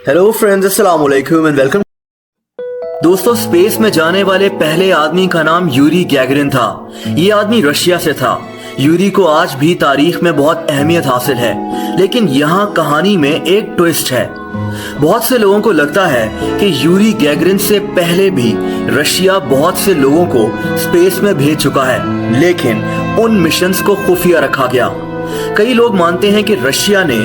Hello friends, अस्सलाम वालेकुम and welcome. दोस्तों, स्पेस में जाने वाले पहले आदमी का नाम यूरी गैगरिन था। ये आदमी रशिया से था। यूरी को आज भी तारीख में बहुत अहमियत हासिल है, लेकिन यहाँ कहानी में एक ट्विस्ट है। बहुत से लोगों को लगता है कि यूरी गैगरिन से पहले भी रशिया बहुत से लोगों को स्पेस में भेज चुका है, लेकिन उन मिशंस को खुफिया रखा गया। कई लोग मानते हैं कि रशिया ने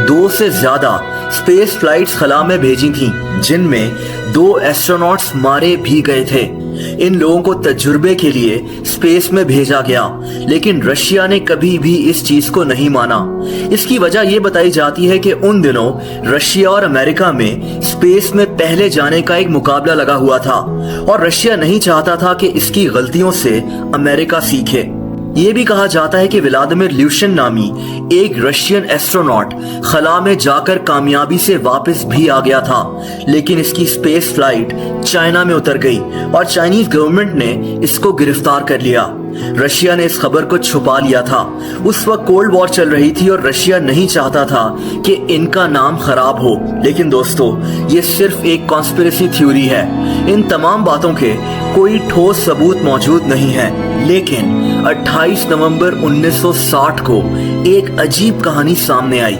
2 से ज्यादा स्पेस फ्लाइट्स खला में भेजी थीं, जिनमें 2 एस्ट्रोनॉट्स मारे भी गए थे। इन लोगों को तजुर्बे के लिए स्पेस में भेजा गया, लेकिन रशिया ने कभी भी इस चीज को नहीं माना। इसकी वजह यह बताई जाती है कि उन दिनों रशिया और अमेरिका में स्पेस में पहले जाने का एक मुकाबला लगा हुआ था, और रशिया नहीं चाहता था कि इसकी गलतियों से अमेरिका सीखे। ये भी कहा जाता है कि व्लादिमीर ल्यूशिन नामी एक रशियन एस्ट्रोनॉट खला में जाकर कामयाबी से वापस भी आ गया था, लेकिन इसकी स्पेस फ्लाइट चाइना में उतर गई और चाइनीज गवर्नमेंट ने इसको गिरफ्तार कर लिया। रशिया ने इस खबर को छुपा लिया था। उस वक्त कोल्ड वॉर चल रही थी और रशिया नहीं चाहता था कि इनका नाम खराब हो। लेकिन दोस्तों, ये सिर्फ एक कॉन्स्पिरेसी थ्योरी है। इन तमाम बातों के कोई ठोस सबूत मौजूद नहीं है, लेकिन 28 नवंबर 1960 को एक अजीब कहानी सामने आई।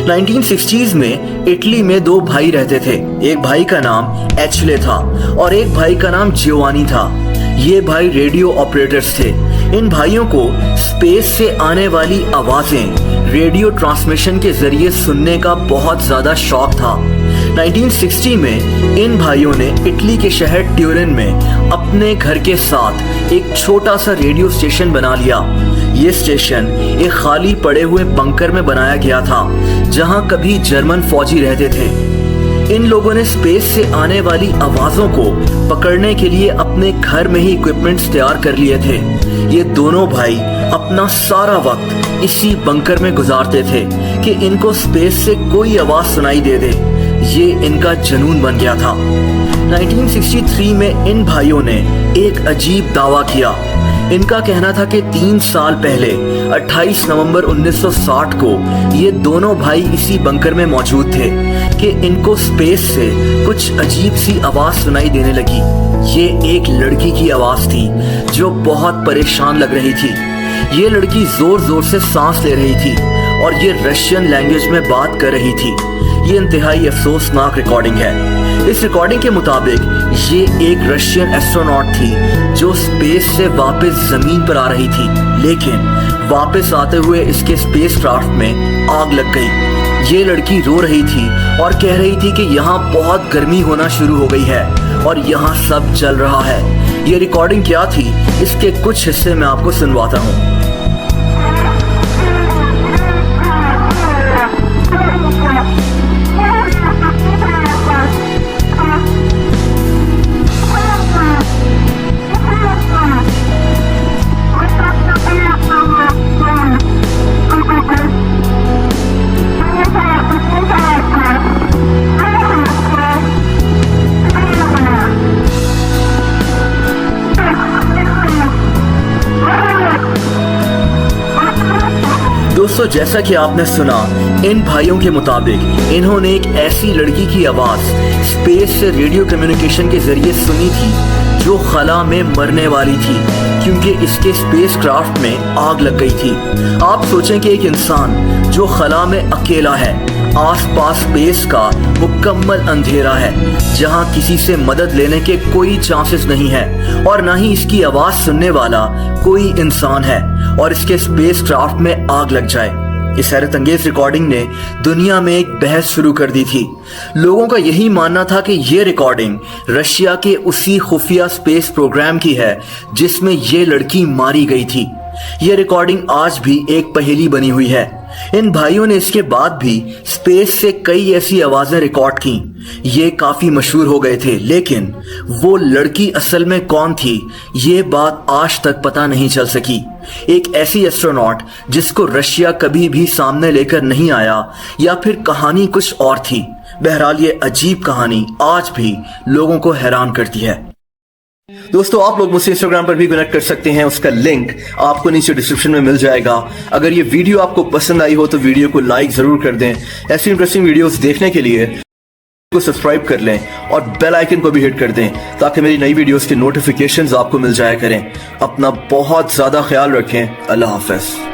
1960s में इटली में 2 भाई रहते थे। एक भाई का नाम एचले था और एक भाई का नाम जियोवानी था। ये भाई रेडियो ऑपरेटर्स थे। इन भाइयों को स्पेस से आने वाली आवाजें रेडियो ट्रांसमिशन के जरिए सुनने का बहुत ज्यादा शौक था। 1960 में इन भाइयों ने इटली के शहर ट्यूरिन में अपने घर के साथ एक छोटा सा रेडियो स्टेशन बना लिया। ये स्टेशन एक खाली पड़े हुए बंकर में बनाया गया था, जहां कभी जर्मन फौजी रहते थे। इन लोगों ने स्पेस से आने वाली आवाजों को पकड़ने के लिए अपने घर में ही इक्विपमेंट्स तैयार कर लिए थे। ये दोनों भाई अपना सारा वक्त इसी बंकर में गुजारते थे कि इनको स्पेस से कोई आवाज सुनाई दे दे। ये इनका जुनून बन गया था। 1963 में इन भाइयों ने एक अजीब दावा किया। इनका कहना था कि 3 साल पहले 28 नवंबर 1960 को ये दोनों भाई इसी बंकर में मौजूद थे कि इनको स्पेस से कुछ अजीब सी आवाज सुनाई देने लगी। ये एक लड़की की आवाज थी जो बहुत परेशान लग रही थी। ये लड़की जोर जोर से सांस ले रही थी और ये रशियन लैंग्वेज में बात कर रही थी। ये इंतहाई अफसोसनाक रिकॉर्डिंग है। इस रिकॉर्डिंग के मुताबिक ये एक रशियन एस्ट्रोनॉट थी जो स्पेस से वापस जमीन पर आ रही थी, लेकिन वापस आते हुए इसके स्पेसक्राफ्ट में आग लग गई। ये लड़की रो रही थी और कह रही थी कि यहाँ बहुत गर्मी होना शुरू हो गई है और यहाँ सब जल रहा है। ये रिकॉर्डिंग क्या थी, इसके कुछ हिस्से मैं आपको सुनवाता हूँ। दोस्तों, जैसा कि आपने सुना, इन भाइयों के मुताबिक इन्होंने एक ऐसी लड़की की आवाज स्पेस से रेडियो कम्युनिकेशन के जरिए सुनी थी जो खला में मरने वाली थी, क्योंकि इसके स्पेसक्राफ्ट में आग लग गई थी। आप सोचें कि एक इंसान जो खला में अकेला है, आसपास स्पेस का मुकम्मल अंधेरा है, जहां किसी से मदद लेने के कोई चांसेस नहीं है और ना ही इसकी आवाज सुनने वाला कोई इंसान है, और इसके स्पेसक्राफ्ट में आग लग जाए। इस हैरत अंगेज रिकॉर्डिंग ने दुनिया में एक बहस शुरू कर दी थी। लोगों का यही मानना था कि ये रिकॉर्डिंग रशिया के उसी खुफिया स्पेस प्रोग्राम की है जिसमें ये लड़की मारी गई थी। ये रिकॉर्डिंग आज भी एक पहेली बनी हुई है। इन भाइयों ने इसके बाद भी स्पेस से कई ऐसी आवाजें रिकॉर्ड की। ये काफी मशहूर हो गए थे, लेकिन वो लड़की असल में कौन थी, ये बात आज तक पता नहीं चल सकी। एक ऐसी एस्ट्रोनॉट जिसको रशिया कभी भी सामने लेकर नहीं आया, या फिर कहानी कुछ और थी। बहरहाल ये अजीब कहानी आज भी लोगों को हैरान करती है। दोस्तों, आप लोग मुझसे इंस्टाग्राम पर भी कनेक्ट कर सकते हैं। उसका लिंक आपको नीचे डिस्क्रिप्शन में मिल जाएगा। अगर ये वीडियो आपको पसंद आई हो तो वीडियो को लाइक जरूर कर दें। ऐसी इंटरेस्टिंग वीडियोस देखने के लिए کو سبسکرائب کر لیں اور بیل آئیکن کو بھی ہٹ کر دیں تاکہ میری نئی ویڈیوز کی نوٹیفیکیشنز آپ کو مل جایا کریں۔ اپنا بہت زیادہ خیال رکھیں۔ اللہ حافظ۔